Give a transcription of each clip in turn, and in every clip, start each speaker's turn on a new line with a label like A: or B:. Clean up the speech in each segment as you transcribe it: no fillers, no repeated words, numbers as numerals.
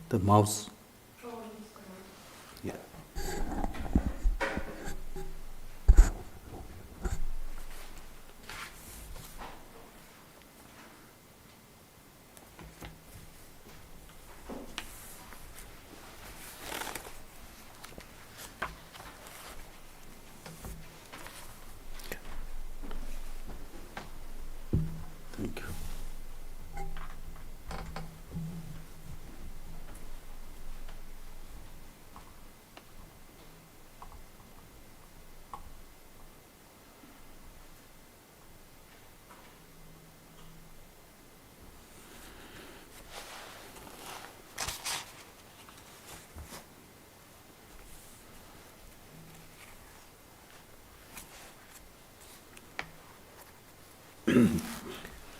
A: The mouse. Yeah. Thank you.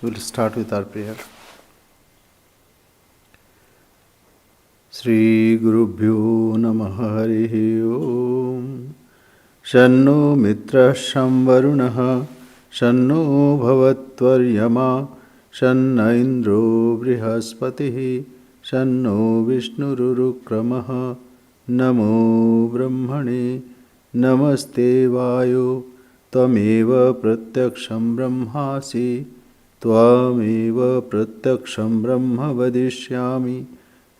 A: We'll start with our prayer. Sri Gurubhyo Namaha Harihi Om. Shanno Mitra Shamvarunaha Shanno Bhavatvaryama Shanna Indro Brihaspatihi Shanno Vishnururukramaha Namo Brahmane Namaste Vayo Tvameva Pratyaksham Brahmasi Tvameva Pratyaksham Brahma Vadishyami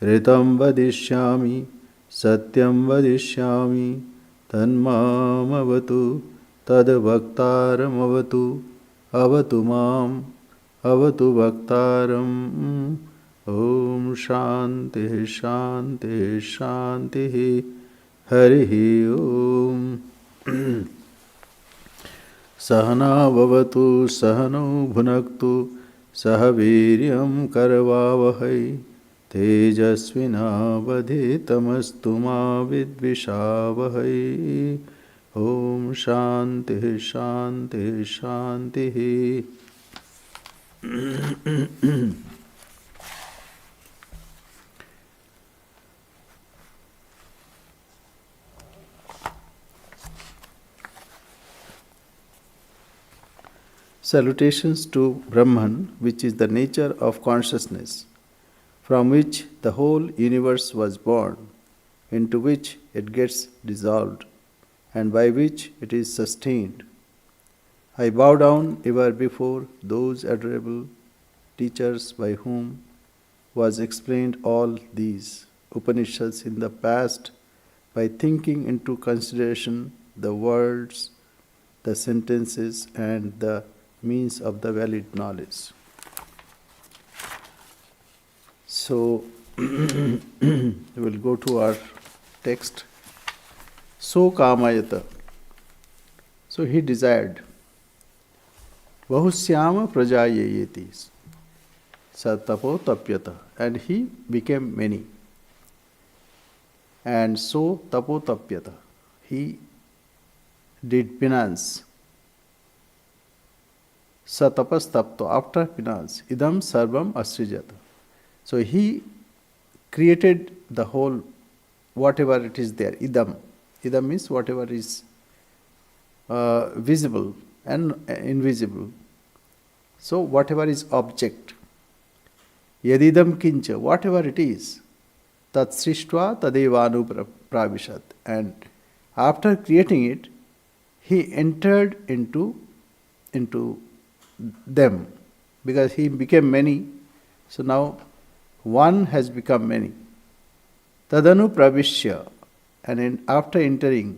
A: Ritam Vadishyami Satyam Vadishyami Tanmamavatu Tadbhaktaramavatu Avatu Mam Avatu Bhaktaram. Om Shanti Shanti Shanti. Harihi Om. Sahana Bhavatu Sahano Bhunaktu Sahaviryam Karavavahai Tejasvinavadhitamastu ma vidvishavahai. Om Shanti Shanti Shanti. Salutations to Brahman, which is the nature of consciousness, from which the whole universe was born, into which it gets dissolved, and by which it is sustained. I bow down ever before those adorable teachers by whom was explained all these Upanishads in the past by thinking into consideration the words, the sentences, and the means of the valid knowledge. So, we will go to our text. So kamayata. So he desired. Bahusyama prajayayeti. Satapo tapyata. And he became many. And so tapo tapyata. He did penance. Satapas tapto. After penance. Idam sarvam asrijata. So he created the whole, whatever it is there, idam. Idam means whatever is visible and invisible. So whatever is object. Yadidam kincha, whatever it is. Tat srishtva tadevanu pravishat. And after creating it, he entered into them. Because he became many. So now one has become many. Tadanu pravishya, and after entering,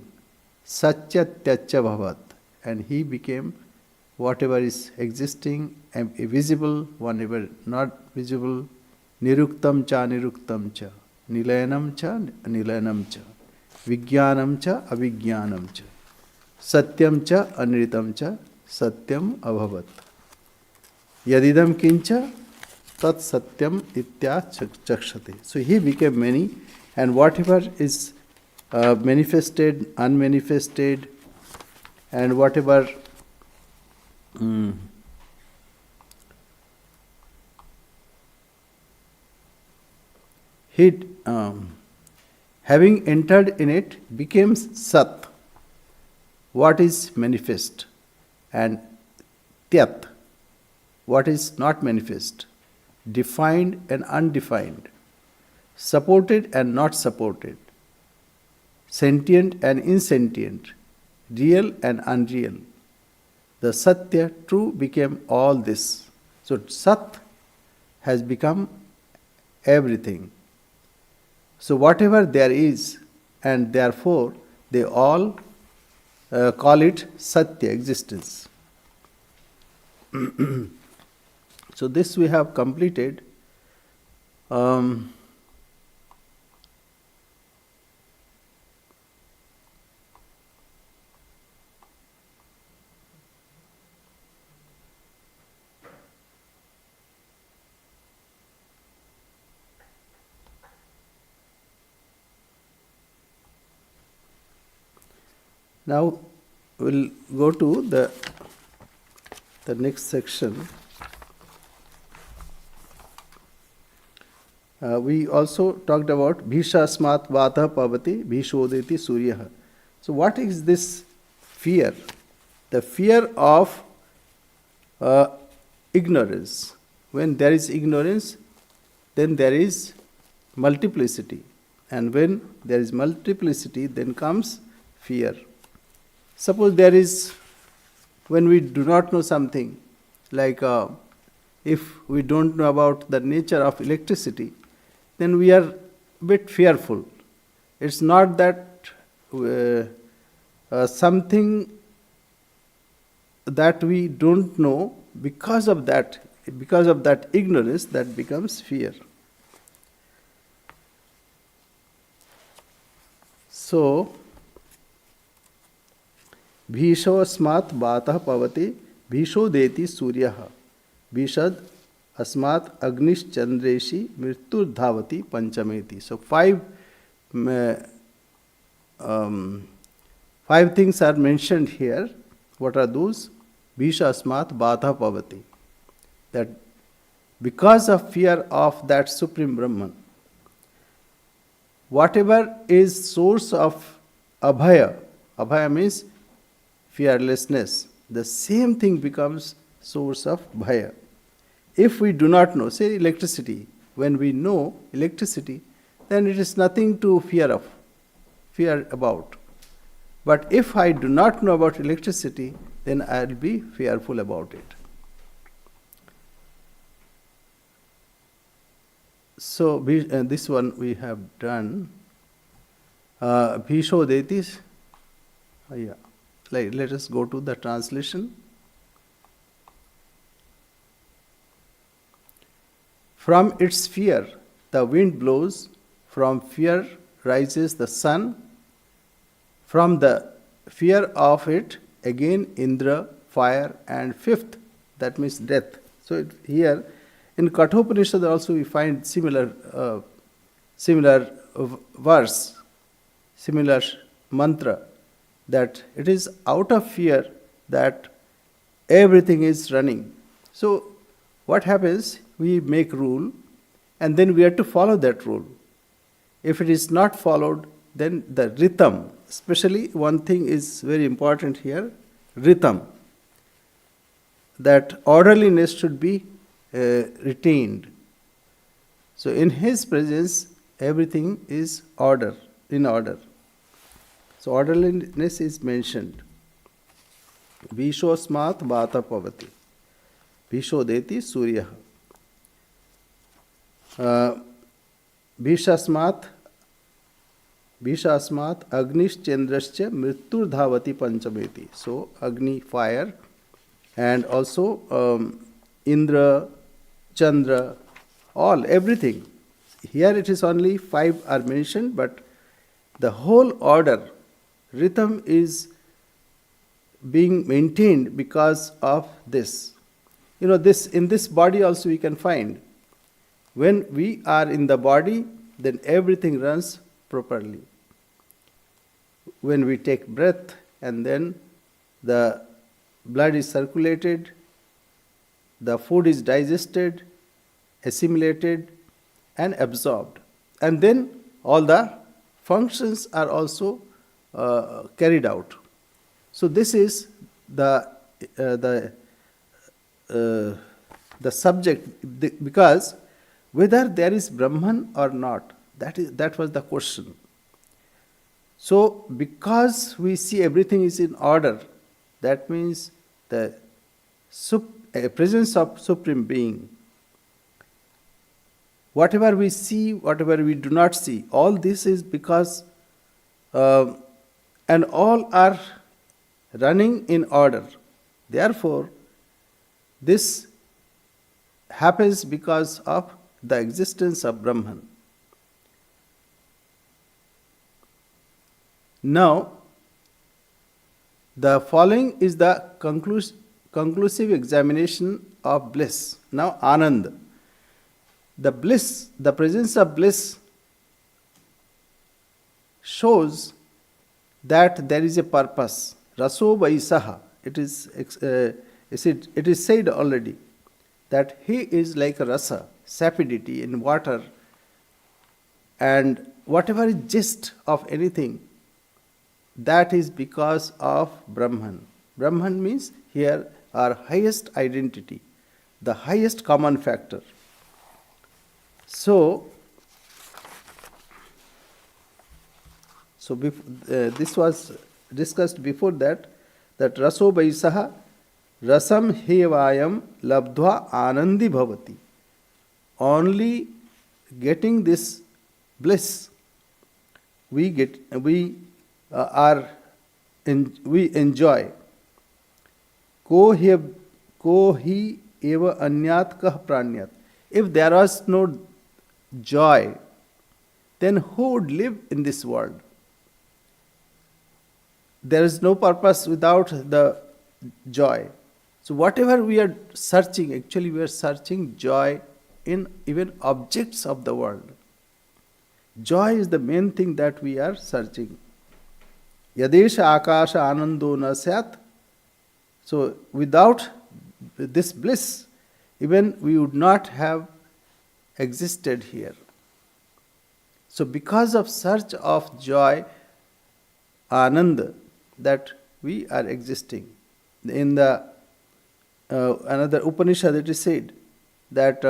A: satyatyacha bhavat, and he became whatever is existing, visible, whatever not visible, niruktam cha, nilayanam cha, vijnanam cha, avijnanam cha, satyam cha, anritam cha, satyam abhavat. Yadidam kincha, tat satyam itya chakshate. So he became many, and whatever is manifested, unmanifested, and whatever having entered in it, became Sat, what is manifest, and Tyat, what is not manifest, defined and undefined, supported and not supported, sentient and insentient, real and unreal. The Satya, true, became all this. So Sat has become everything. So whatever there is, and therefore they all call it Satya, existence. So this we have completed. Now we'll go to the next section. We also talked about Bhishasmat Vata Pavati Bhishodeti Suryaha. So what is this fear? The fear of ignorance. When there is ignorance, then there is multiplicity. And when there is multiplicity, then comes fear. Suppose there is, when we do not know something, like if we don't know about the nature of electricity, then we are a bit fearful. It's not that something that we don't know, because of that ignorance, that becomes fear. So, Bhishasmat Vatah Pavati Bhishodeti Suryaha Bhishad Asmat Agnish Chandreshi Mrityur Dhavati Panchameti. So five things are mentioned here. What are those? Bhishasmat Vatah Pavati. That because of fear of that Supreme Brahman, whatever is source of abhaya means fearlessness, the same thing becomes source of bhaya. If we do not know, say electricity, when we know electricity, then it is nothing to fear about. But if I do not know about electricity, then I will be fearful about it. So this one we have done. Bhishodetis. Yeah. Let us go to the translation. From its fear, the wind blows. From fear rises the sun. From the fear of it, again Indra, fire, and fifth, that means death. So here, in Kathopanishad also we find similar verse, similar mantra, that it is out of fear that everything is running. So what happens? We make rule, and then we have to follow that rule. If it is not followed, then the rhythm, especially one thing is very important here, rhythm, that orderliness should be retained. So in his presence, everything is in order. So orderliness is mentioned. Bhishosmat Vata Pavati Bhishodeti Suryaha Bhishasmat Agnish Chandrascha Mrityur Dhavati Panchameti. So Agni, fire, and also Indra, Chandra, everything. Here it is only 5 are mentioned, but the whole order, rhythm is being maintained because of this. This in this body also we can find. When we are in the body, then everything runs properly. When we take breath, and then the blood is circulated, the food is digested, assimilated, and absorbed. And then all the functions are also carried out. So this is the uh, uh, the subject, because whether there is Brahman or not, that was the question. So because we see everything is in order, that means the presence of Supreme Being. Whatever we see, whatever we do not see, all this is because, and all are running in order. Therefore, this happens because of the existence of Brahman. Now, the following is the conclusive examination of bliss. Now, Anand. The bliss, the presence of bliss shows that there is a purpose. Raso Vaisaha. It is said already that he is like a rasa, sapidity in water, and whatever is gist of anything, that is because of Brahman. Brahman means here our highest identity, the highest common factor. So this was discussed before that raso vaisaha rasam hevayam labdhva anandi bhavati. Only getting this bliss, we enjoy. Ko hi eva anyat kah pranyat. If there was no joy, then who would live in this world? There is no purpose without the joy. So whatever we are searching, actually we are searching joy in even objects of the world. Joy is the main thing that we are searching. Yadesha akasha anando na syat. So without this bliss, even we would not have existed here. So because of search of joy, ananda, that we are existing. In the another Upanishad it is said that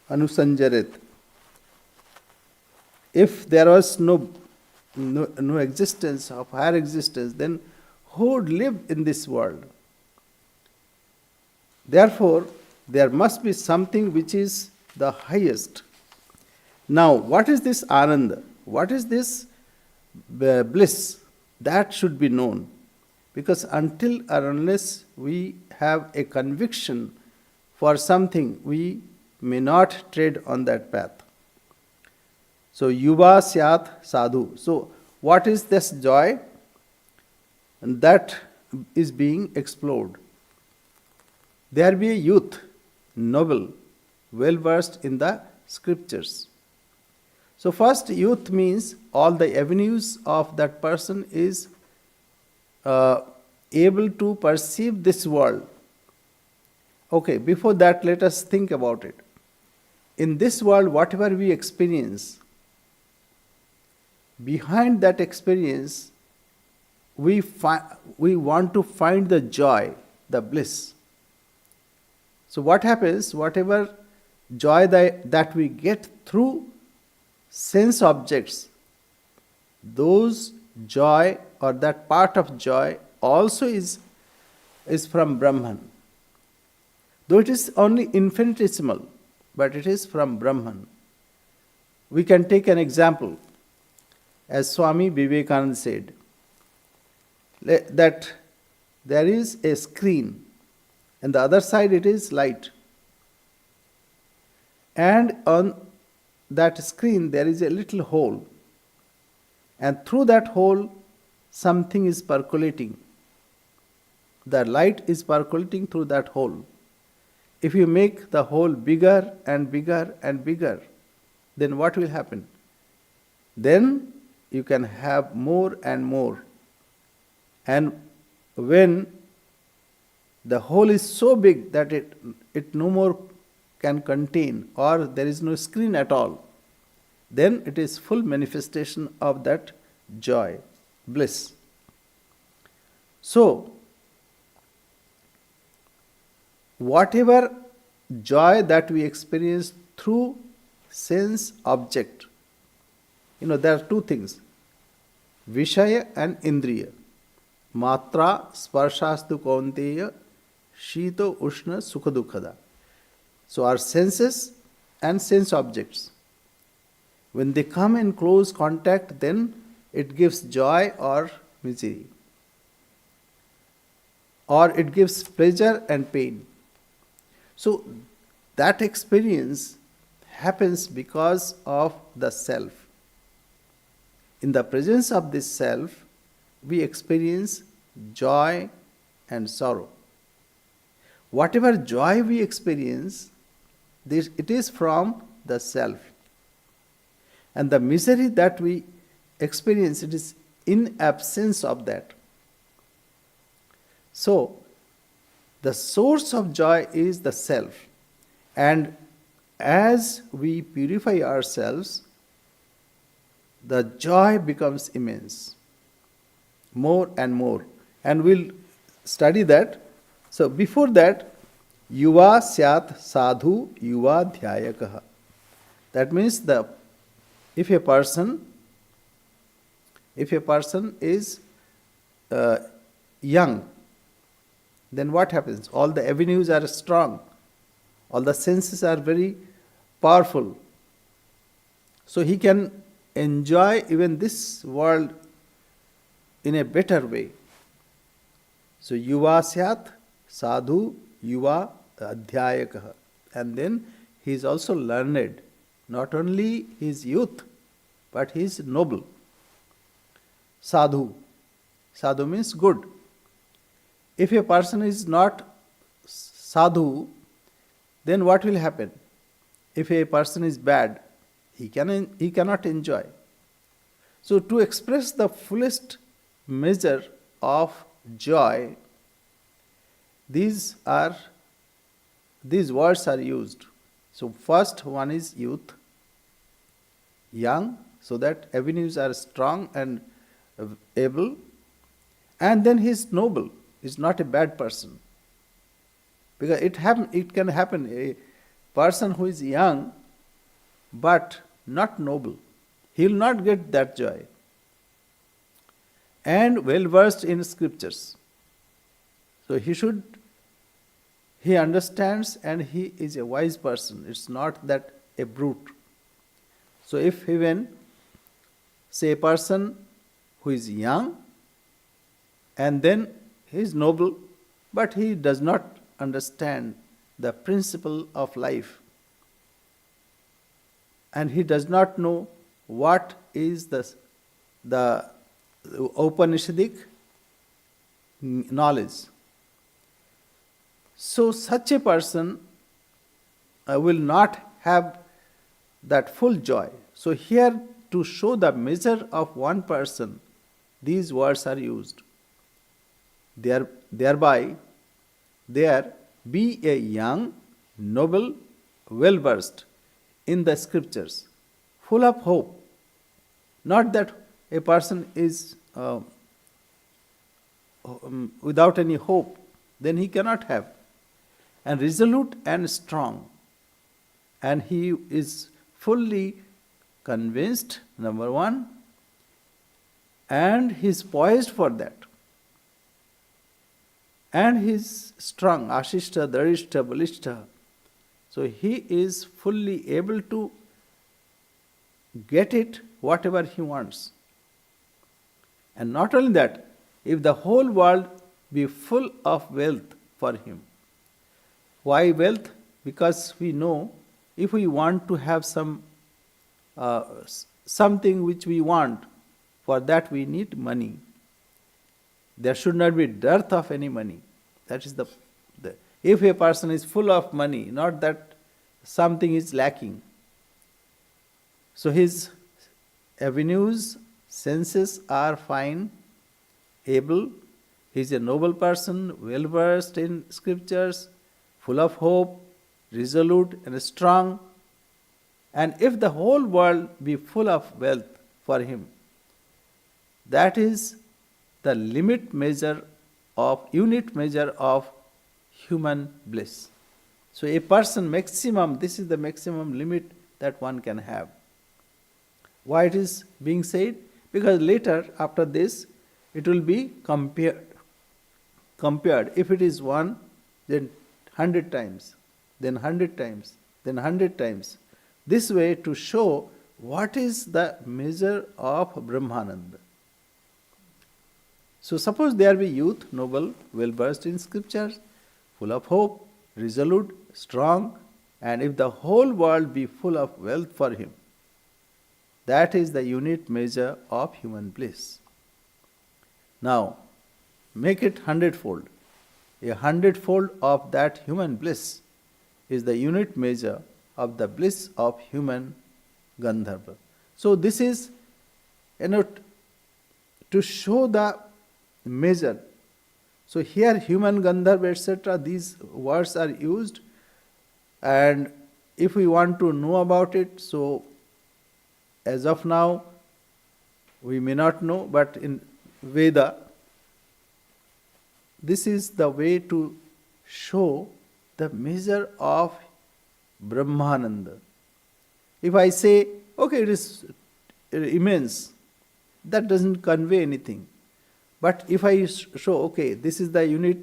A: anusanjarit. If there was no existence of higher existence, then who would live in this world? Therefore, there must be something which is the highest. Now, what is this Ananda? What is this bliss? That should be known. Because until or unless we have a conviction for something, we may not tread on that path. So, yuva syat sadhu. So, what is this joy? And that is being explored. There be a youth, noble, well versed in the scriptures. So first, youth means all the avenues of that person is able to perceive this world. Okay, before that, let us think about it. In this world, whatever we experience, behind that experience, we want to find the joy, the bliss. So what happens, whatever joy that we get through sense objects, those joy or that part of joy also is from Brahman. Though it is only infinitesimal, but it is from Brahman. We can take an example. As Swami Vivekananda said, that there is a screen and the other side it is light. And on that screen there is a little hole. And through that hole something is percolating. The light is percolating through that hole. If you make the hole bigger and bigger and bigger, then what will happen? Then you can have more and more. And when the hole is so big that it no more can contain, or there is no screen at all, then it is full manifestation of that joy, bliss. So, whatever joy that we experience through sense object, there are two things, Vishaya and Indriya. Matra sparshastu kaunteya shito ushna sukha dukhada. So our senses and sense objects, when they come in close contact, then it gives joy or misery, or it gives pleasure and pain. So that experience happens because of the self. In the presence of this self, we experience joy and sorrow. Whatever joy we experience, it is from the self. And the misery that we experience, it is in absence of that. So, the source of joy is the self. And as we purify ourselves, the joy becomes immense, more and more. And we'll study that. So before that, yuva syat sadhu yuva dhyayakaha. That means if a person is young, then what happens? All the avenues are strong, all the senses are very powerful. So he can enjoy even this world in a better way. So yuva syat sadhu yuva adhyayakaha. And then he is also learned. Not only his youth, but he is noble. Sadhu. Sadhu means good. If a person is not sadhu, then what will happen? If a person is bad, he cannot enjoy. So to express the fullest measure of joy, these words are used. So first one is youth, young, so that avenues are strong and able, and then he is noble, he is not a bad person. Because it can happen, a person who is young but not noble, he will not get that joy. And well versed in scriptures. So he understands and he is a wise person. It's not that a brute. So if even, say, a person who is young and then he is noble, but he does not understand the principle of life, and he does not know what is the Upanishadic knowledge. So such a person will not have that full joy. So here, to show the measure of one person, these words are used. Thereby, be a young, noble, well versed in the scriptures, full of hope. Not that a person is without any hope, then he cannot have. And resolute and strong. And he is fully convinced, number one, and he is poised for that. And he is strong, ashishta, darishta, balishta. So he is fully able to get it, whatever he wants. And not only that, if the whole world be full of wealth for him. Why wealth? Because we know if we want to have something which we want, for that we need money. There should not be dearth of any money. That is if a person is full of money, not that something is lacking. So his avenues, senses are fine, able, he is a noble person, well versed in scriptures, full of hope, resolute, and strong. And if the whole world be full of wealth for him, that is the unit measure of human bliss. So a person maximum, this is the maximum limit that one can have. Why it is being said? Because later, after this, it will be compared. If it is 1, then 100 times, then 100 times, then 100 times. This way to show what is the measure of Brahmananda. So suppose there be youth, noble, well versed in scriptures, full of hope, resolute, strong, and if the whole world be full of wealth for him, that is the unit measure of human bliss. Now, make it 100-fold. 100-fold of that human bliss is the unit measure of the bliss of human Gandharva. So this is, to show the measure. So here human Gandharva, etc., these words are used, and if we want to know about it, so as of now we may not know, but in Veda, this is the way to show the measure of Brahmananda. If I say, okay, it is immense, that doesn't convey anything. But if I show, okay, this is the unit,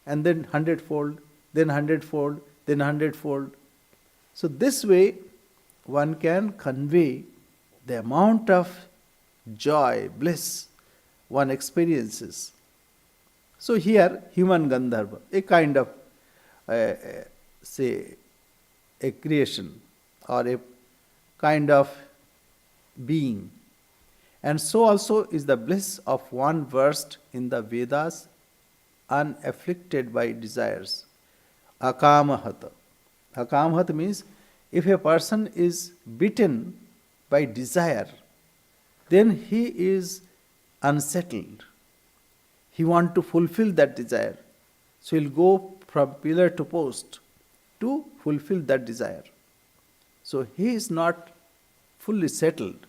A: and then 100-fold, then 100-fold, then 100-fold. So this way one can convey the amount of joy, bliss one experiences. So here, human Gandharva, a kind of, say, a creation or a kind of being. And so also is the bliss of one versed in the Vedas, unafflicted by desires. Akamahata. Akamahata means if a person is beaten by desire, then he is unsettled. He wants to fulfill that desire. So he'll go from pillar to post to fulfill that desire. So he is not fully settled.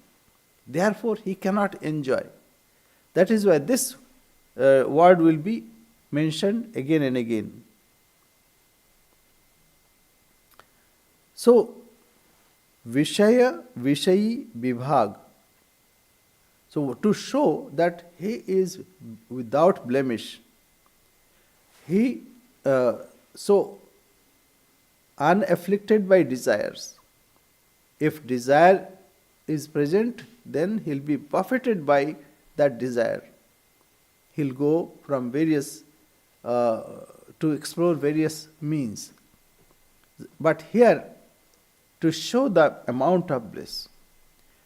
A: Therefore, he cannot enjoy. That is why this word will be mentioned again and again. So, Vishayi Vibhag. So, to show that he is without blemish, he unafflicted by desires. If desire is present, then he'll be buffeted by that desire. He'll go from various to explore various means. But here, to show the amount of bliss.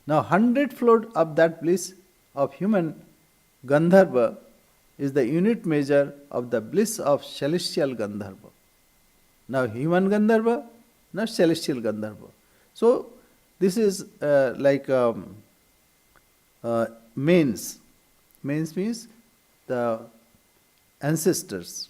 A: Now, 100-fold of that bliss of human Gandharva is the unit measure of the bliss of celestial Gandharva. Now, human Gandharva, not celestial Gandharva. So, this is like mains. Mains means the ancestors,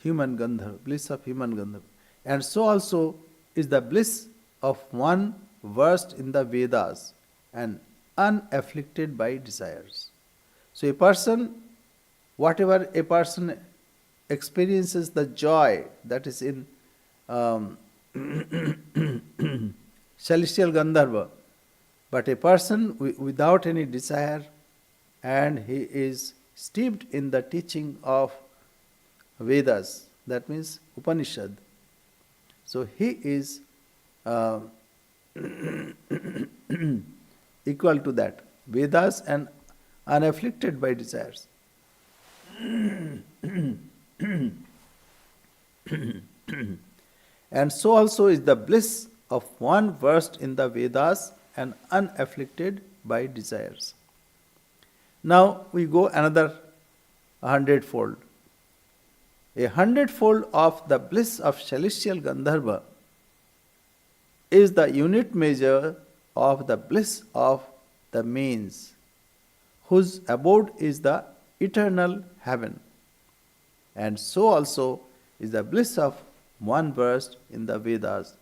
A: human Gandharva, bliss of human Gandharva. And so also is the bliss of one versed in the Vedas and unafflicted by desires. So a person, whatever a person experiences the joy that is in celestial Gandharva, but a person without any desire, and he is steeped in the teaching of Vedas, that means Upanishad. So he is equal to that, Vedas and unafflicted by desires. And so also is the bliss of one versed in the Vedas and unafflicted by desires. Now we go another 100-fold. 100-fold of the bliss of celestial Gandharva is the unit measure of the bliss of the mains, whose abode is the eternal heaven. And so also is the bliss of one verse in the Vedas,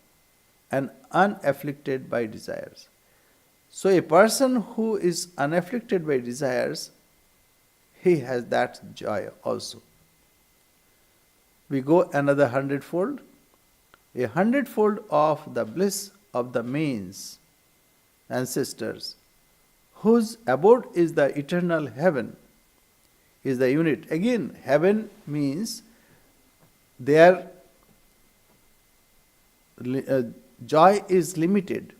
A: and unafflicted by desires. So a person who is unafflicted by desires, he has that joy also. We go another hundredfold. A hundredfold of the bliss of the mains, ancestors, whose abode is the eternal heaven, is the unit. Again, heaven means their joy is limited.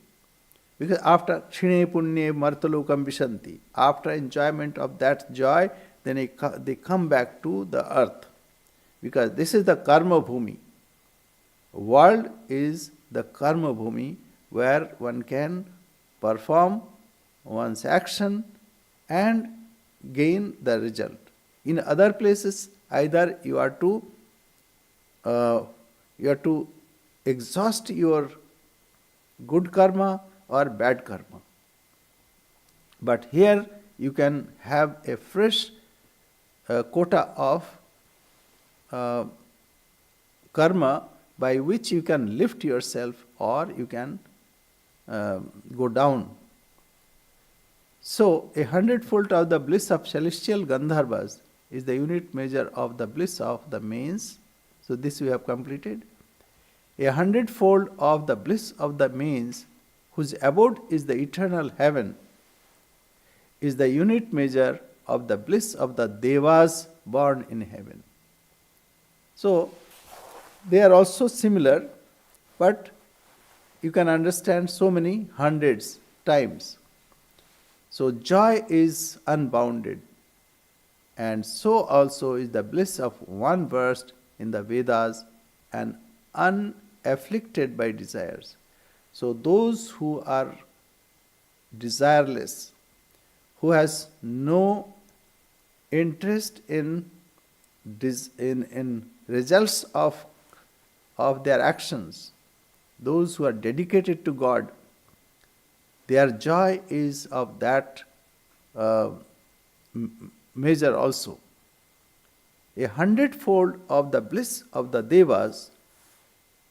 A: Because after Kshine Punye Martalokam Vishanti, after enjoyment of that joy, then they come back to the earth. Because this is the karma bhumi. World is the karma bhumi where one can perform one's action and gain the result. In other places, either you are to exhaust your good karma or bad karma. But here you can have a fresh quota of karma by which you can lift yourself or you can go down. So, a hundredfold of the bliss of celestial Gandharvas is the unit measure of the bliss of the mains. So, this we have completed. A hundredfold of the bliss of the mains, whose abode is the eternal heaven, is the unit measure of the bliss of the Devas born in heaven. So, they are also similar, but you can understand so many hundreds times. So, joy is unbounded, and so also is the bliss of one versed in the Vedas and unafflicted by desires. So, those who are desireless, who has no interest in results of their actions, those who are dedicated to God, their joy is of that measure also. A hundredfold of the bliss of the Devas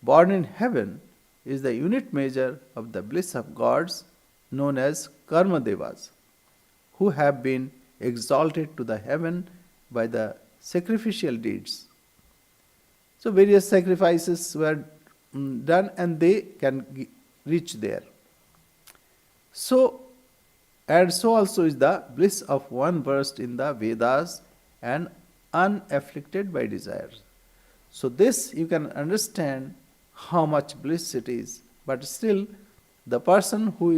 A: born in heaven is the unit measure of the bliss of gods known as Karma Devas, who have been exalted to the heaven by the sacrificial deeds. So various sacrifices were done and they can reach there. So, and so also is the bliss of one versed in the Vedas and unafflicted by desires. So this you can understand how much bliss it is, but still the person who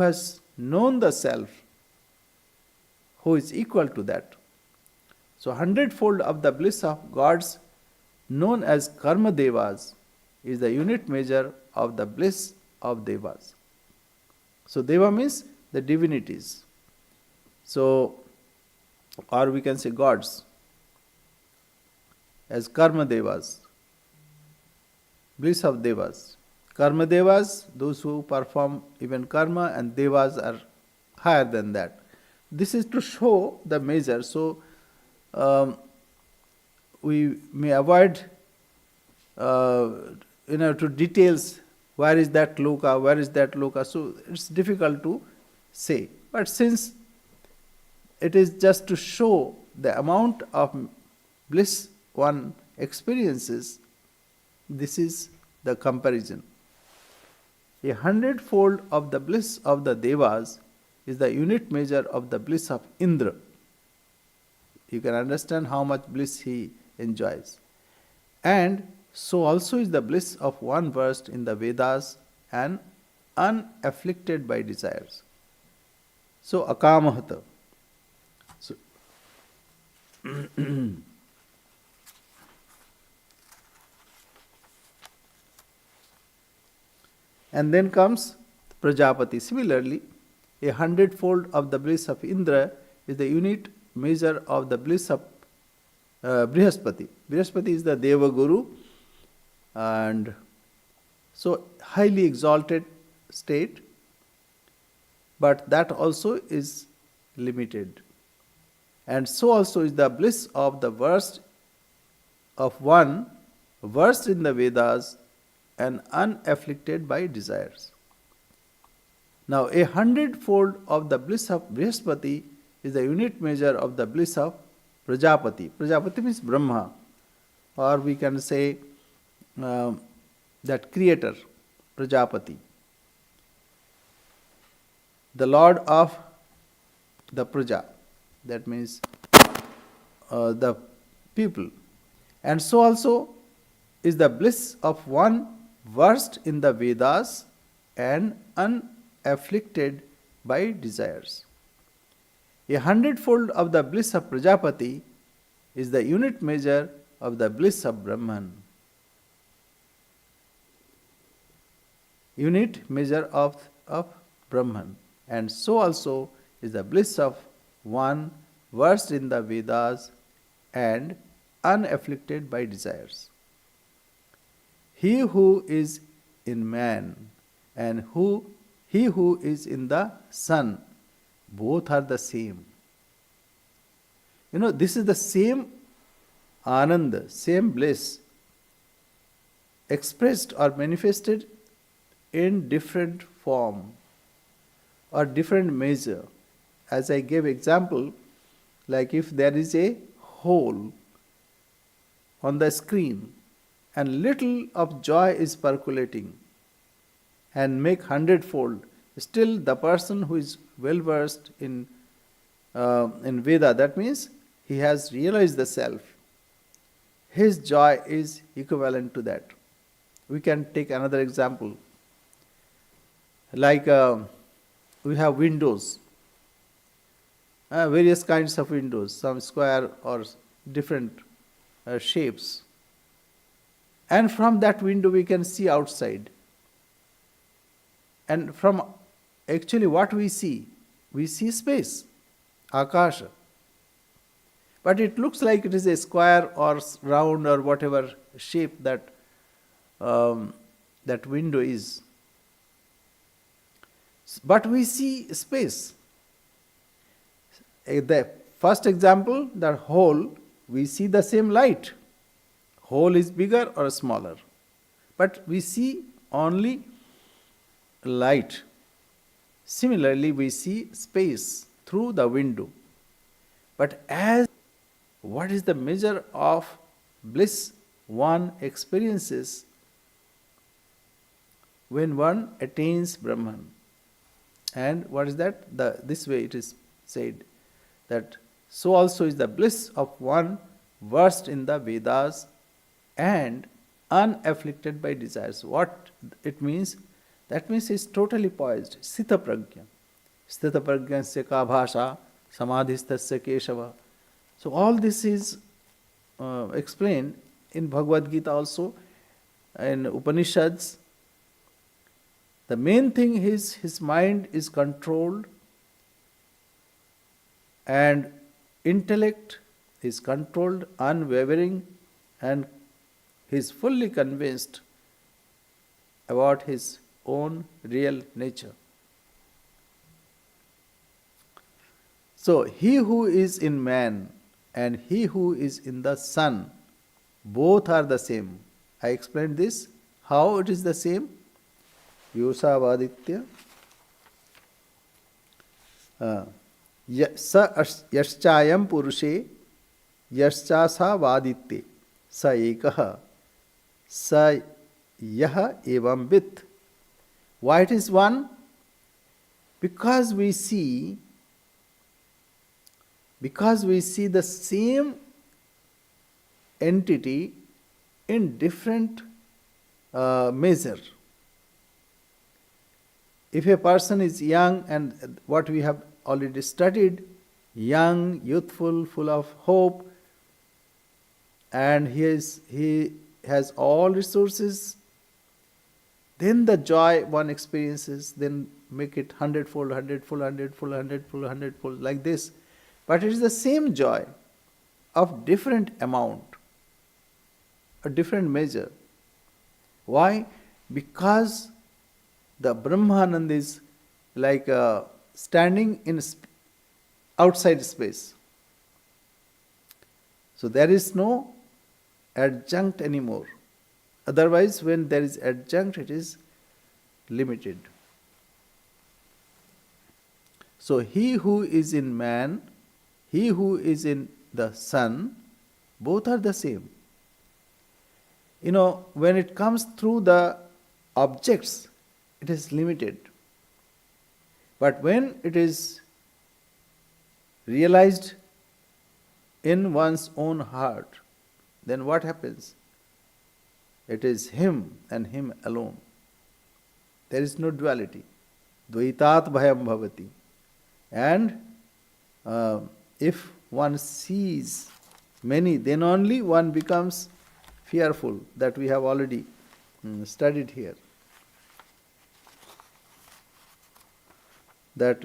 A: has known the self, who is equal to that. So hundredfold of the bliss of gods known as Karma Devas is the unit measure of the bliss of Devas. So Deva means the divinities. So, or we can say gods as Karma Devas, bliss of Devas. Karma Devas, those who perform even karma, and Devas are higher than that. This is to show the measure. So, we may avoid to details, where is that loka, where is that loka. So it's difficult to say. But since it is just to show the amount of bliss one experiences, this is the comparison. A hundredfold of the bliss of the Devas is the unit measure of the bliss of Indra. You can understand how much bliss he enjoys. And so also is the bliss of one versed in the Vedas and unafflicted by desires. So, akamahata. So, and then comes Prajapati. Similarly, a hundredfold of the bliss of Indra is the unit measure of the bliss of Brihaspati. Brihaspati is the Deva Guru, and so highly exalted state, but that also is limited. And so also is the bliss of the versed of one versed in the Vedas and unafflicted by desires. Now, 100-fold of the bliss of Brihaspati is the unit measure of the bliss of Prajapati. Prajapati means Brahma, or we can say that creator, Prajapati, the lord of the Praja, that means the people. And so also is the bliss of one versed in the Vedas and unafflicted by desires. 100-fold of the bliss of Prajapati is the unit measure of the bliss of Brahman. Unit measure of Brahman. And so also is the bliss of one versed in the Vedas and unafflicted by desires. He who is in man and he who is in the sun, both are the same. This is the same Ananda, same bliss, expressed or manifested in different form or different measure. As I gave example, like if there is a hole on the screen and little of joy is percolating and make 100-fold, still the person who is well versed in Veda, that means he has realized the self, his joy is equivalent to that. We can take another example. Like we have windows, various kinds of windows, some square or different shapes. And from that window we can see outside. And from actually what we see space, Akasha. But it looks like it is a square or round or whatever shape that that window is. But we see space. The first example, the hole, we see the same light. Hole is bigger or smaller. But we see only light. Similarly, we see space through the window. But what is the measure of bliss one experiences when one attains Brahman? And what is that? This way it is said, that so also is the bliss of one versed in the Vedas and unafflicted by desires. What it means? That means he is totally poised, Sthita Prajna. Sthita Prajnasya ka bhasha, samadhistasya keshava. So all this is explained in Bhagavad Gita also, in Upanishads. The main thing is his mind is controlled and intellect is controlled, unwavering, and he is fully convinced about his own real nature. So he who is in man and he who is in the sun, both are the same. I explained this, how it is the same. Vyosavaditya sa yaschayam purushe yaschasa vaditye sa ekah sa yah evam vit. Why it is one? Because we see the same entity in different measure. If a person is young, and what we have already studied, young, youthful, full of hope, and he has all resources, then the joy one experiences, then make it 100-fold, 100-fold, 100-fold, 100-fold, 100-fold, like this. But it is the same joy of different amount, a different measure. Why? Because the Brahmanand is like standing in outside space. So there is no adjunct anymore. Otherwise, when there is adjunct, it is limited. So, he who is in man, he who is in the sun, both are the same. When it comes through the objects, it is limited. But when it is realized in one's own heart, then what happens? It is him and him alone. There is no duality. Dvaitat bhayam bhavati. And if one sees many, then only one becomes fearful, that we have already studied here. That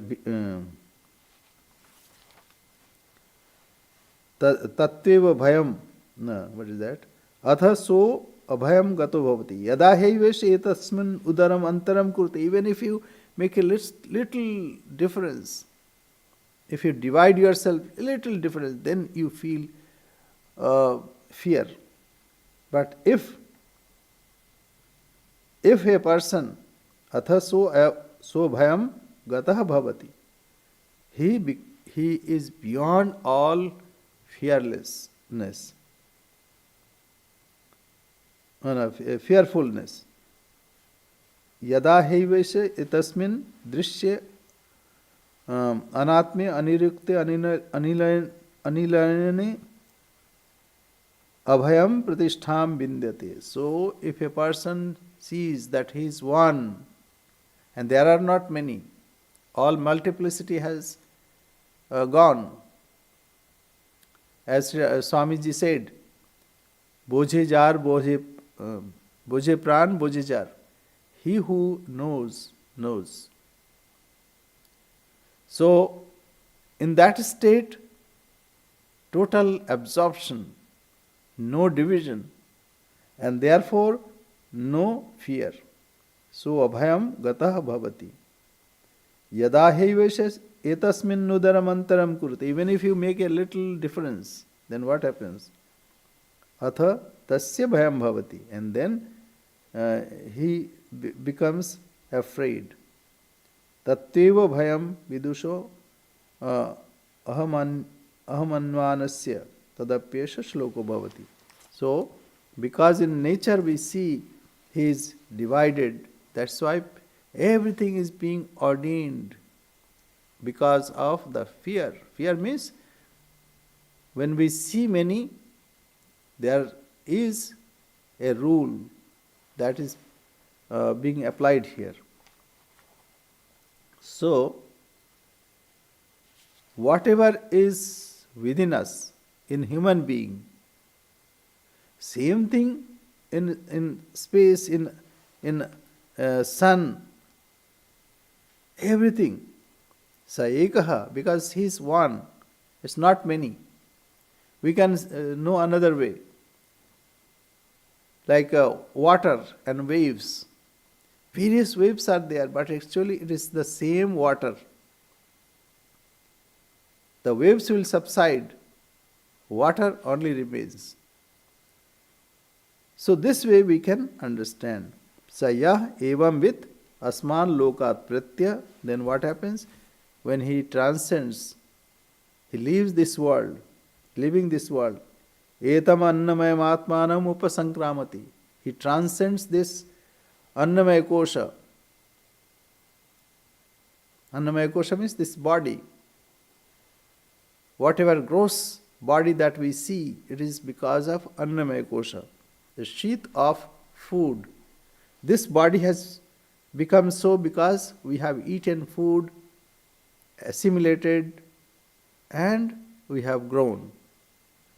A: tattva bhayam, what is that? Atha so abhayam gato bhavati. Yada heivesh etasmin udaram antaram kurte. Even if you make a little difference, if you divide yourself a little difference, then you feel fear. But if a person, atha so bhayam gatah bhavati, he is beyond all fearlessness, fearfulness. Yada heiveshe etasmin drishye anatme anirukte anilayane abhayam pratishtham bindyate. So, if a person sees that he is one, and there are not many, all multiplicity has gone. As Swamiji said, Bojhe jar, bojhe pran, bojhe jar. He who knows, knows. So, in that state, total absorption, no division, and therefore no fear. So, abhayam gatah bhavati. Yada heiveshes etasmin nudaram antaram kurte. Even if you make a little difference, then what happens? Atha tasya bhayam bhavati. And then he becomes afraid. Tatteva bhayam vidusho ahamanvanasya tadapyesha shloko bhavati. So, because in nature we see he is divided, that's why everything is being ordained because of the fear. Fear means when we see many, there is a rule that is being applied here. So, whatever is within us, in human being, same thing in space, in sun, everything. Sa ekaha, because he is one, it's not many. We can know another way. Like water and waves. Various waves are there, but actually it is the same water. The waves will subside, water only remains. So this way we can understand. Sayah evam with asman lokat pratya. Then what happens? When he transcends, he leaves this world, leaving this world. Etam annamayam atmanam upasankramati. He transcends this annamaya kosha. Annamaya kosha means this body. Whatever gross body that we see, it is because of annamaya kosha, the sheath of food. This body has become so because we have eaten food, assimilated, and we have grown.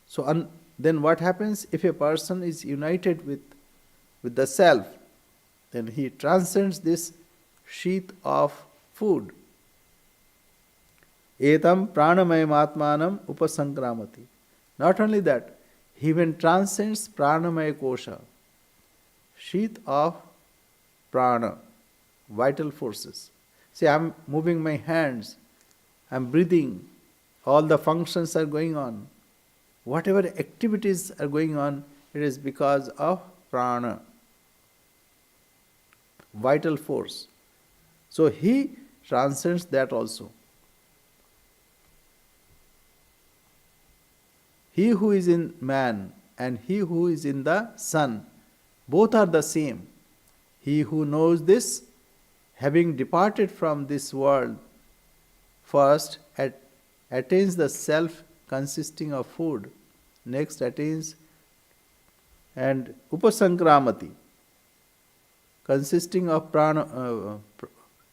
A: So then what happens if a person is united with the self? Then he transcends this sheath of food. Etam pranamaya atmanam upasankramati. Not only that, he even transcends pranamaya kosha, sheath of prana, vital forces. See, I am moving my hands, I am breathing, all the functions are going on. Whatever activities are going on, It is because of prana, vital force. So he transcends that also. He who is in man and he who is in the sun, both are the same. He who knows this, having departed from this world, first attains the self consisting of food, next attains and upasankramati, consisting of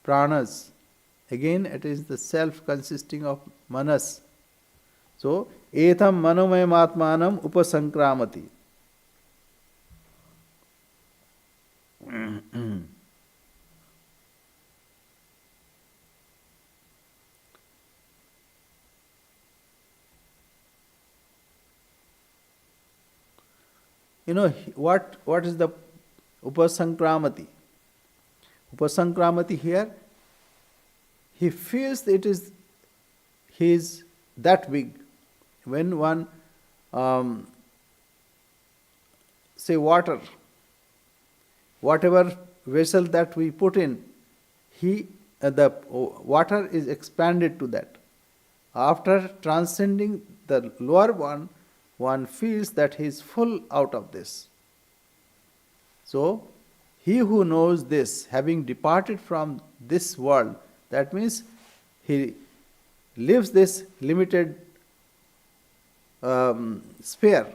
A: pranas, again attains the self consisting of manas. So, etam manomayam atmanam upasankramati. You know what is the upasankramati? Upasankramati here, he feels it is he is that big. When one say water, whatever vessel that we put in, the water is expanded to that. After transcending the lower one feels that he is full out of this. So, he who knows this, having departed from this world, that means he lives this limited sphere,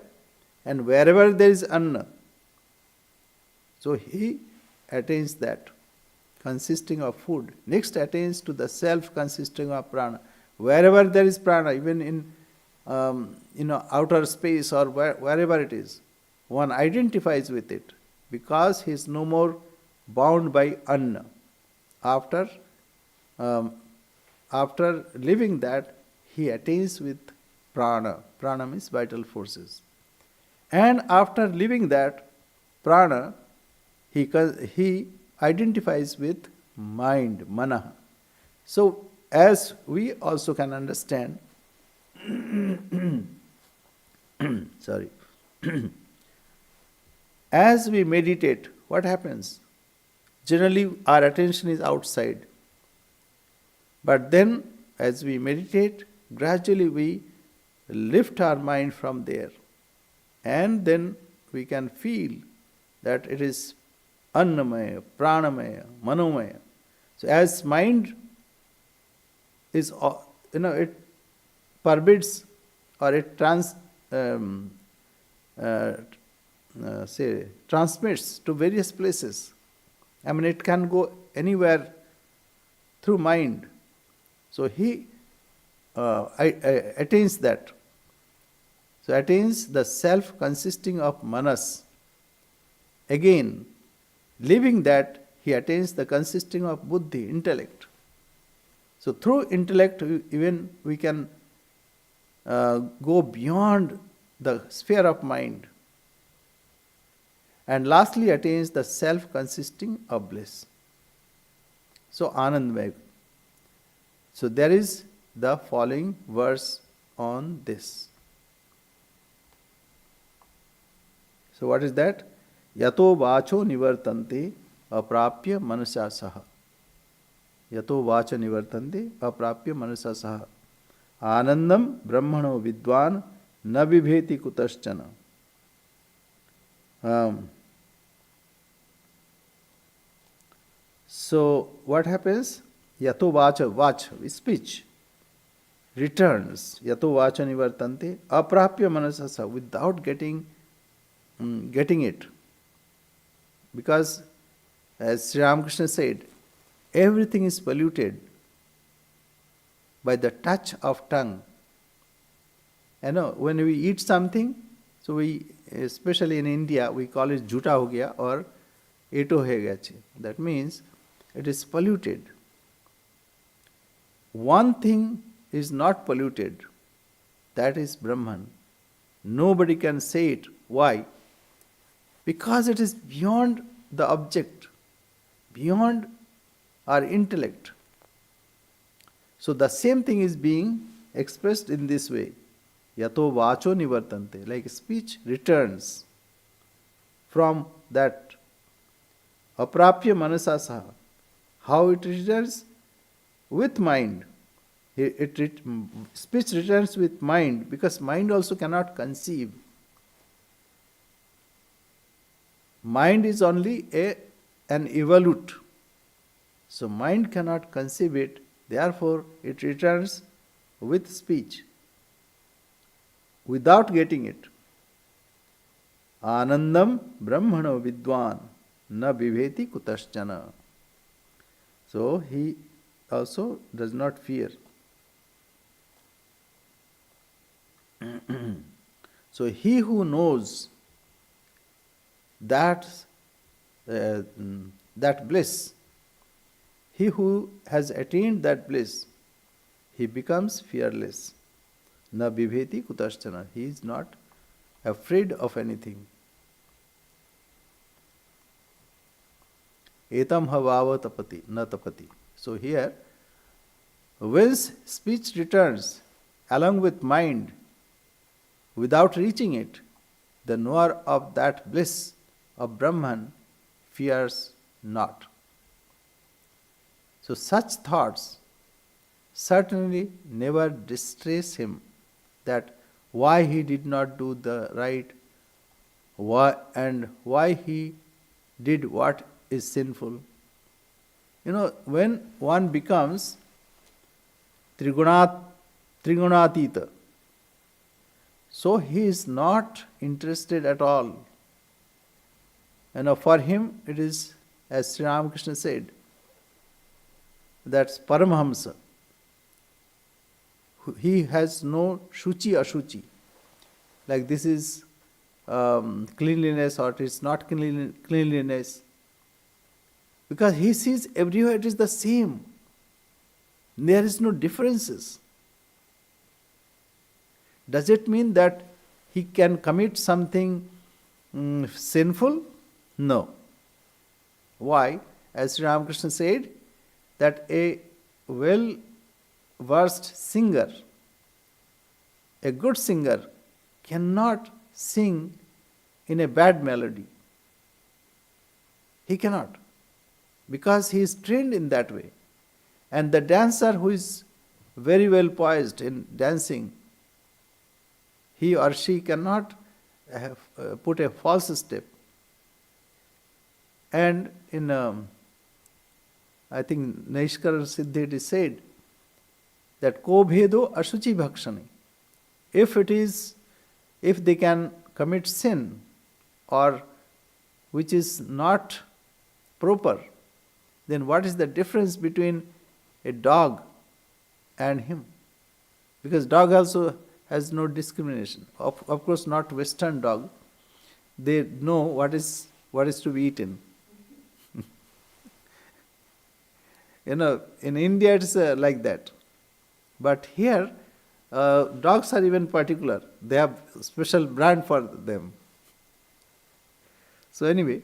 A: and wherever there is anna, so he attains that, consisting of food. Next attains to the self consisting of prana. Wherever there is prana, even in outer space or wherever it is, one identifies with it because he is no more bound by anna. After living that, he attains with prana. Prana means vital forces. And after living that prana, he identifies with mind, mana. So, as we also can understand, sorry, as we meditate, what happens? Generally, our attention is outside. But then, as we meditate, gradually we lift our mind from there. And then we can feel that it is annamaya, pranamaya, manomaya. So, as mind is, it pervades or it transmits to various places. I mean, it can go anywhere through mind. So he attains that. So attains the self consisting of manas. Again, leaving that, he attains the consisting of buddhi, intellect. So through intellect, even we can go beyond the sphere of mind. And lastly, attains the self consisting of bliss. So Anandmaya. So there is the following verse on this. So what is that? Yato vacho nivartante aprapya manasa saha. Yato vacha nivartante aprapya manasa saha. Anandam brahmano vidwan na vibheti kutaschana. So what happens? Yato vacha, vach, speech, returns. Yato vacha nivartante aprapya manasasa, without getting it. Because as Sri Ramakrishna said, everything is polluted by the touch of tongue. When we eat something, so we, especially in India, we call it jhuta ho gaya or eto ho gaya. That means it is polluted. One thing is not polluted, that is Brahman. Nobody can say it. Why? Because it is beyond the object, beyond our intellect. So the same thing is being expressed in this way. Yato vacho nivartante, like speech returns. from that aprapya manasa saha. How it returns? With mind. Speech returns with mind, because mind also cannot conceive. Mind is only an evolute. So mind cannot conceive it, therefore it returns with speech, without getting it. Anandam brahmano vidwan na viveti kutaschana. So he also does not fear. So he who knows that bliss, he who has attained that bliss, he becomes fearless. Na bibheti kutaschana. He is not afraid of anything. Etam havava tapati, na tapati. So here, when speech returns along with mind, without reaching it, the knower of that bliss of Brahman fears not. So such thoughts certainly never distress him, that why he did not do the right, why he did what is sinful. When one becomes trigunatita, so he is not interested at all. For him it is, as Sri Ramakrishna said, that's Paramahamsa. He has no shuchi ashuchi. Like this is cleanliness or it is not cleanliness. Because he sees everywhere it is the same. There is no differences. Does it mean that he can commit something sinful? No. Why? As Sri Ramakrishna said, that a well-versed singer, a good singer, cannot sing in a bad melody. He cannot, because he is trained in that way. And the dancer who is very well poised in dancing, he or she cannot put a false step. And in, I think, Naishkar Siddhi it is said that ko bhedo ashuchi bhakshani. If they can commit sin or which is not proper, then what is the difference between a dog and him? Because dog also has no discrimination. Of course, not Western dog. They know what is to be eaten. In India it's like that. But here, dogs are even particular. They have special brand for them. So anyway,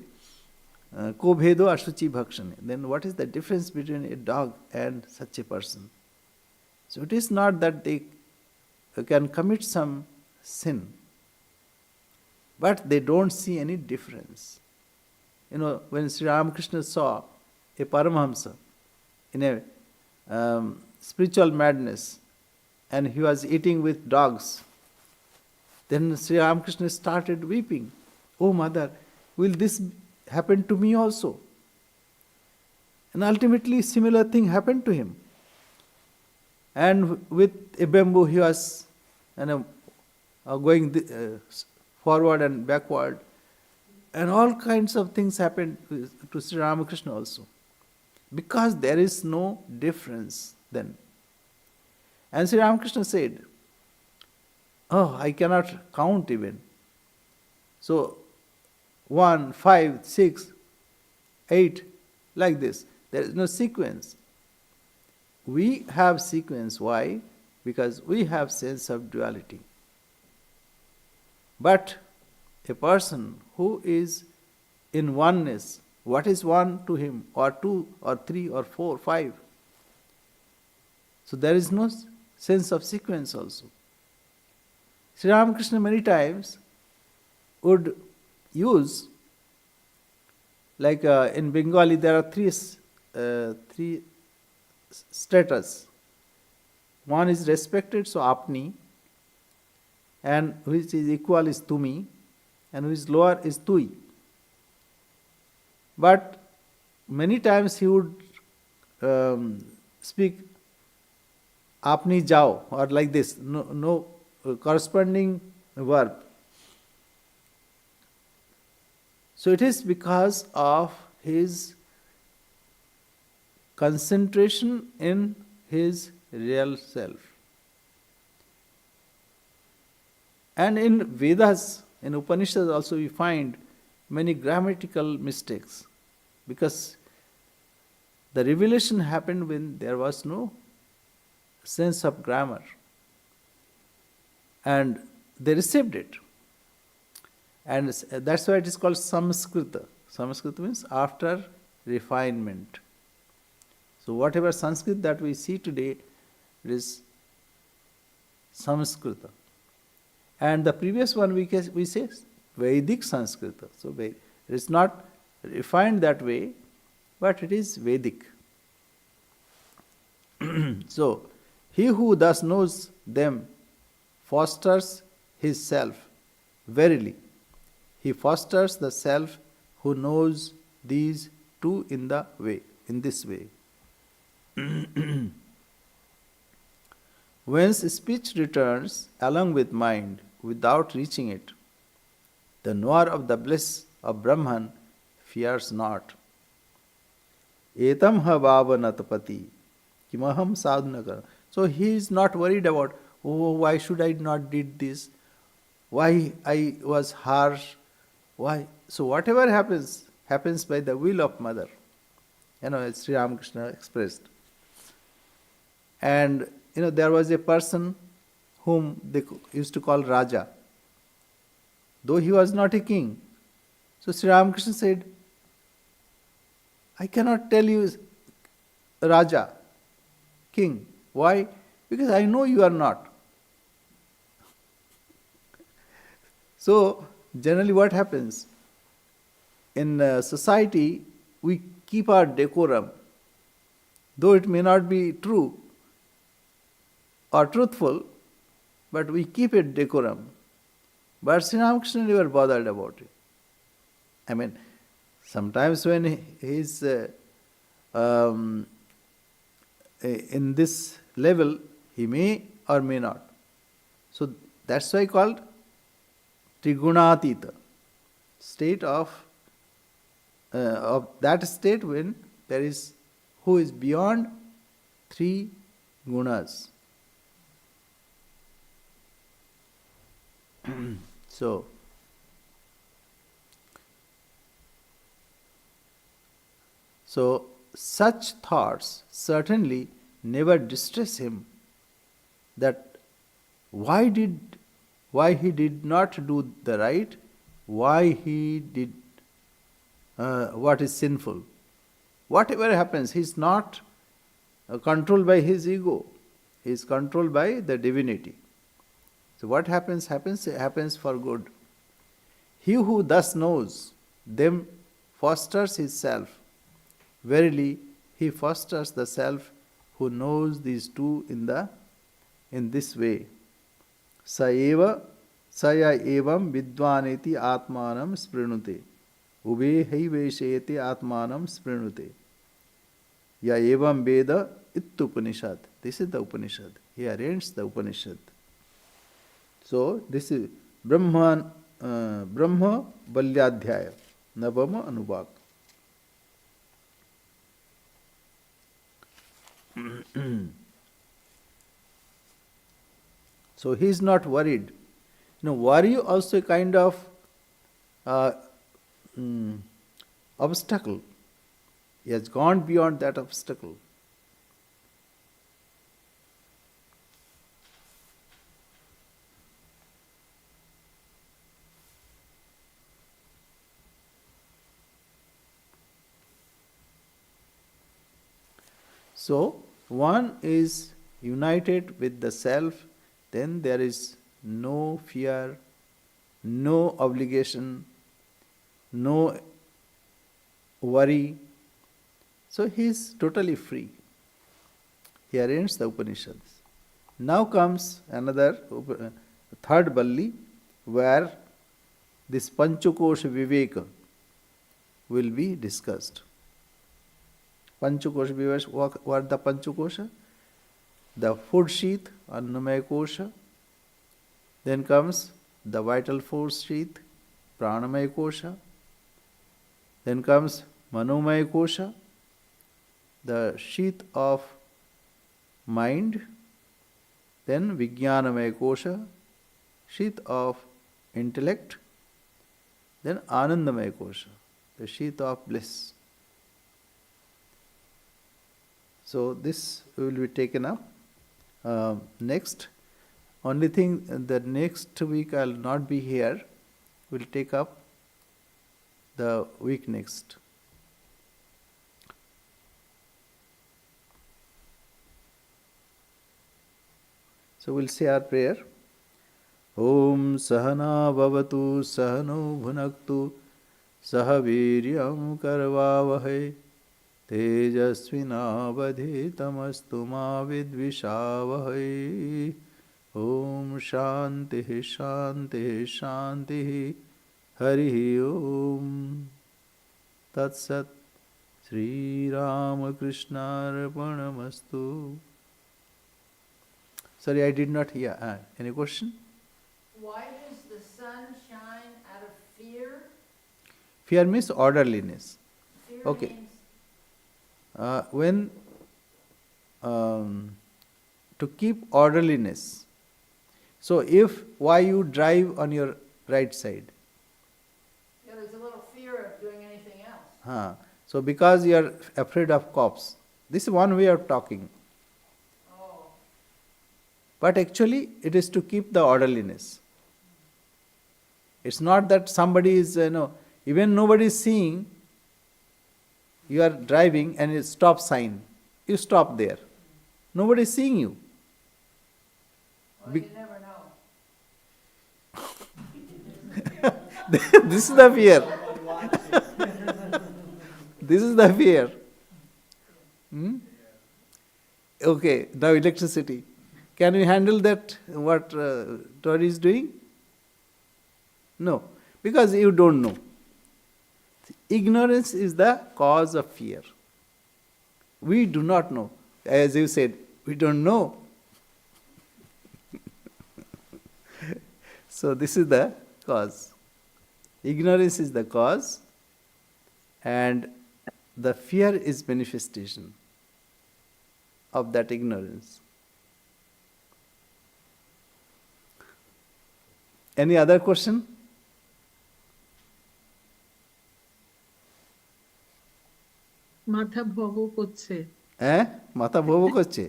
A: ko bhedo ashuchi bhakshani. Then what is the difference between a dog and such a person? So it is not that they can commit some sin, but they don't see any difference. When Sri Ramakrishna saw a Paramahamsa in a spiritual madness and he was eating with dogs, then Sri Ramakrishna started weeping. Oh mother, will this happen to me also? And ultimately similar thing happened to him. And with a bamboo he was going forward and backward. And all kinds of things happened to Sri Ramakrishna also. Because there is no difference then. And Sri Ramakrishna said, oh, I cannot count even. So 1, 5, 6, 8, like this. There is no sequence. We have sequence. Why? Because we have sense of duality. But a person who is in oneness, what is one to him, or 2, or 3, or 4, 5? So there is no sense of sequence also. Sri Ramakrishna many times would use like in Bengali, there are three status. One is respected, so apni, and which is equal is tumi, and which is lower is tui. But many times he would speak apni jao or like this, no corresponding verb. So it is because of his concentration in his real self. And in Vedas, in Upanishads also we find many grammatical mistakes, because the revelation happened when there was no sense of grammar. And they received it. And that's why it is called Samskrita. Samskrita means after refinement. So whatever Sanskrit that we see today, it is Samskrita. And the previous one we say Vedic Sanskrita. So it is not refined that way, but it is Vedic. So he who thus knows them fosters his self. Verily, he fosters the self who knows these two in this way. Whence speech returns along with mind without reaching it, the knower of the bliss of Brahman fears not. Etam ha bhavanatapati kimaham sadhunakar. So he is not worried about, oh, why should I not did this? Why I was harsh? Why? So whatever happens, happens by the will of mother. As Sri Ramakrishna expressed. And there was a person whom they used to call Raja, though he was not a king. So Sri Ramakrishna said, I cannot tell you Raja, king. Why? Because I know you are not. So generally what happens? In society, we keep our decorum, though it may not be true or truthful, but we keep it decorum. But Sri Ramakrishna never bothered about it. Sometimes when he is in this level, he may or may not. So that's why called Trigunatita, state of that state when there is who is beyond three gunas. So such thoughts certainly never distress him, that why he did not do the right, why he did what is sinful. Whatever happens, he is not controlled by his ego. He is controlled by the divinity. So what happens for good. He who thus knows them fosters his self. Verily, he fosters the self who knows these two in this way. Saya evam vidvaneti atmanam sprinute. Ube haiveshayate atmanam sprinute. Ya evam veda Upanishad. This is the Upanishad. He arranged the Upanishad. So this is Brahma Balyadhyaya, Navama Anubhag. So he is not worried. Worry also a kind of obstacle. He has gone beyond that obstacle. So, one is united with the self, then there is no fear, no obligation, no worry. So he is totally free. Here ends the Upanishads. Now comes another third Balli, where this Panchakosha Viveka will be discussed. Panchakosha Viveka, what the Panchakosha? The food sheath, Annamaya Kosha. Then comes the vital force sheath, Pranamaya Kosha. Then comes Manomaya Kosha, the sheath of mind. Then Vijnanamaya Kosha, sheath of intellect. Then Anandamaya Kosha, the sheath of bliss. So this will be taken up next. Only thing, the next week I will not be here. We'll take up the week next. So we'll say our prayer. Om Sahana Bhavatu Sahano Bhunaktu Sahaviryam Karvavahai Tejasvinavadhitamastu ma vidvishavahai. Om Shanti Shanti Shanti Hari Om Tat Sat Sri Ramakrishna Arpanamastu. Sorry, I did not hear. Any question?
B: Why does the sun shine out of fear?
A: Fear means orderliness.
B: Fear
A: Okay.
B: means
A: When to keep orderliness. So if why you drive on your right side?
B: there's a little fear of doing anything else.
A: So because you are afraid of cops. This is one way of talking.
B: Oh,
A: But actually it is to keep the orderliness. It's not that somebody is, even nobody is seeing, you are driving and it's stop sign. You stop there. Nobody is seeing you.
B: well,
A: Be-
B: you never know.
A: This is the fear. This is the fear. Okay, now electricity. Can you handle that, what Tori is doing? No, because you don't know. Ignorance is the cause of fear. We do not know. As you said, we don't know. So this is the cause. Ignorance is the cause, and the fear is manifestation of that ignorance. Any other question?
C: মাথা ভব করছে
A: মাথা ভব করছে?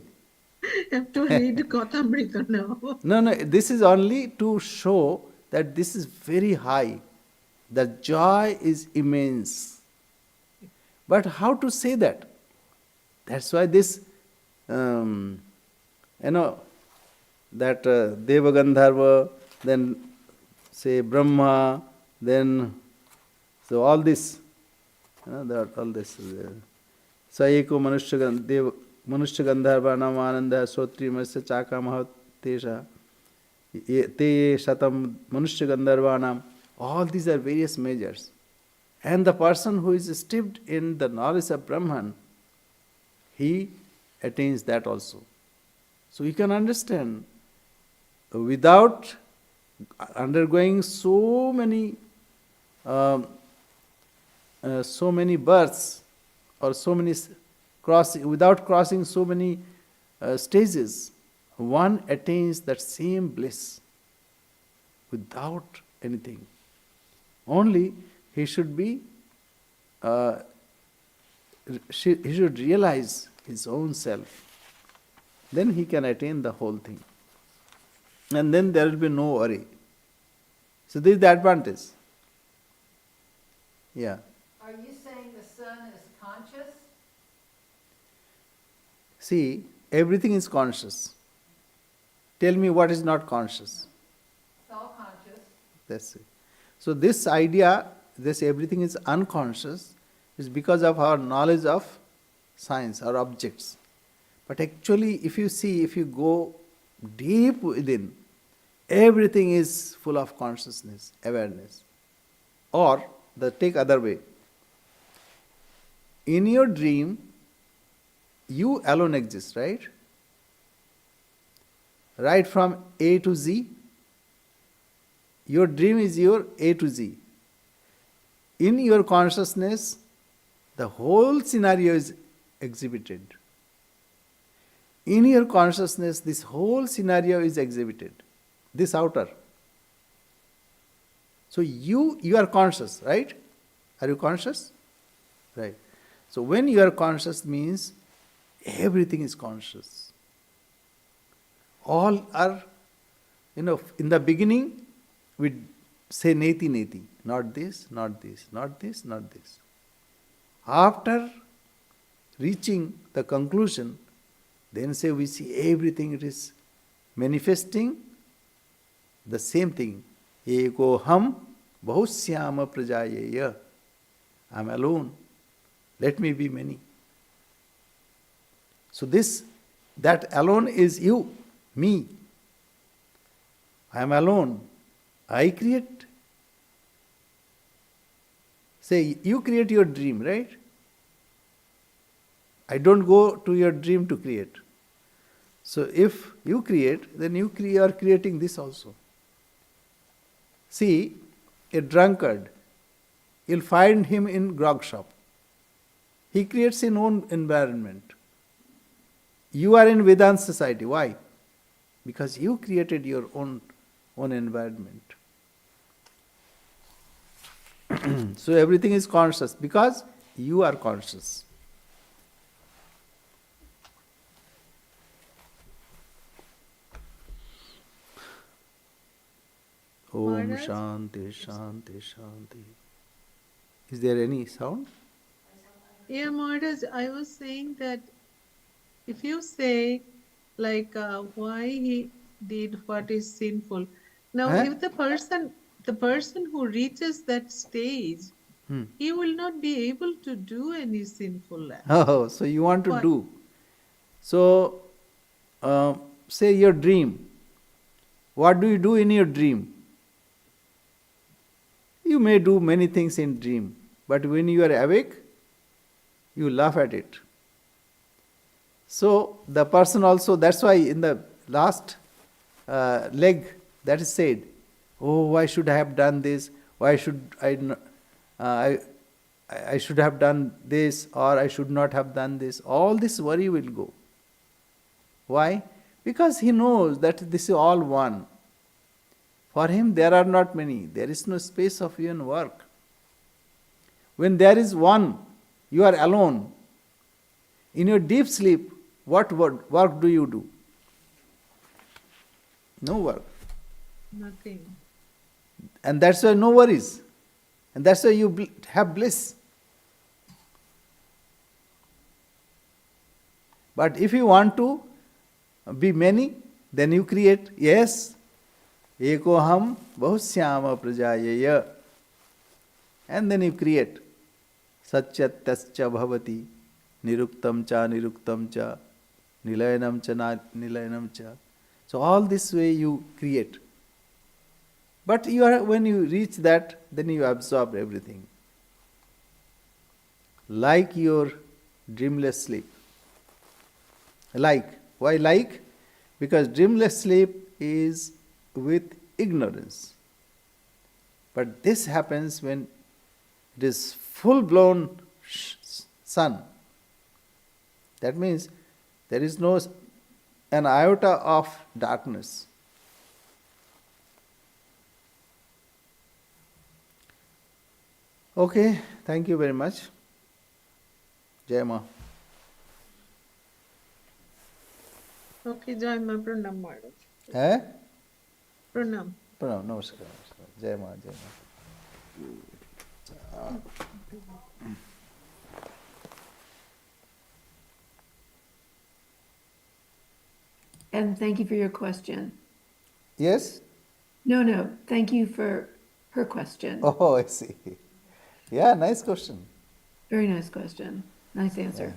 C: একটু read Kathamrita নাও
A: No, this is only to show that this is very high. The joy is immense. But how to say that? That's why this, that Deva Gandharva, then say Brahma, then so all this, all this. Sayeko Manushya Gandharva Namananda Sotri Masya Chaka Mahatesha Te Shatam Manushya Gandharvanam. All these are various measures. And the person who is steeped in the knowledge of Brahman, he attains that also. So you can understand, without undergoing so many births, or so many without crossing so many stages, one attains that same bliss without anything. Only he should be, he should realize his own self. Then he can attain the whole thing. And then there will be no worry. So this is the advantage. Yeah.
B: Are you saying the sun is conscious?
A: See, everything is conscious. Tell me what is not conscious.
B: It's all conscious.
A: That's it. So this idea, this everything is unconscious, It's because of our knowledge of science or objects. But actually, if you see, if you go deep within, everything is full of consciousness, awareness. Or, take other way. In your dream, you alone exist, right? Right from A to Z. Your dream is your A to Z. In your consciousness, the whole scenario is exhibited. In your consciousness, this whole scenario is exhibited. This outer. So you are conscious, right? Are you conscious? Right. So when you are conscious means everything is conscious. All are, in the beginning, we say neti neti. Not this, not this, not this, not this. After reaching the conclusion, then say we see everything it is manifesting the same thing. Eko ham bahusyama prajayeya. I am alone. Let me be many. So that alone is you, me. I am alone. I create. Say, you create your dream, right? I don't go to your dream to create. So if you create, then you are creating this also. See, a drunkard, you'll find him in grog shop. He creates his own environment. You are in Vedanta society. Why? Because you created your own environment. So everything is conscious because you are conscious. Om
C: Maharaj?
A: Shanti Shanti Shanti. Is there any sound?
C: Yeah, Maharaj, I was saying that if you say like why he did what is sinful. Now,
A: Huh?
C: if the person who reaches that stage, he will not be able to do any sinful act.
A: Oh, so you want to
C: Why?
A: do. So, say your dream. What do you do in your dream? You may do many things in dream, but when you are awake, you laugh at it. So the person also, that's why in the last leg that is said, oh, why should I have done this? Why should I should have done this, or I should not have done this. All this worry will go. Why? Because he knows that this is all one. For him there are not many. There is no space of even work. When there is one, you are alone. In your deep sleep, what work do you do? No work.
C: Nothing.
A: And that's why no worries. And that's why you have bliss. But if you want to be many, then you create. Yes, ekoham bahusyama prajayaya. And then you create. Satyatascha bhavati, niruktam cha, nilayanam cha, nilayanam cha. So all this way you create. But when you reach that, then you absorb everything. Like your dreamless sleep. Why like? Because dreamless sleep is with ignorance. But this happens when it is full-blown sun. That means there is no an iota of darkness. Okay, thank you very much. Jai Ma.
C: Okay, Jai Ma, Pranam Maharaj.
A: Eh?
C: Pranam.
A: Pranam, namaskar. Jai Ma, Jai Ma.
D: And thank you for your question.
A: Yes?
D: No, thank you for her question.
A: Oh, I see. Yeah, nice question.
D: Very nice question. Nice answer.
E: Yeah.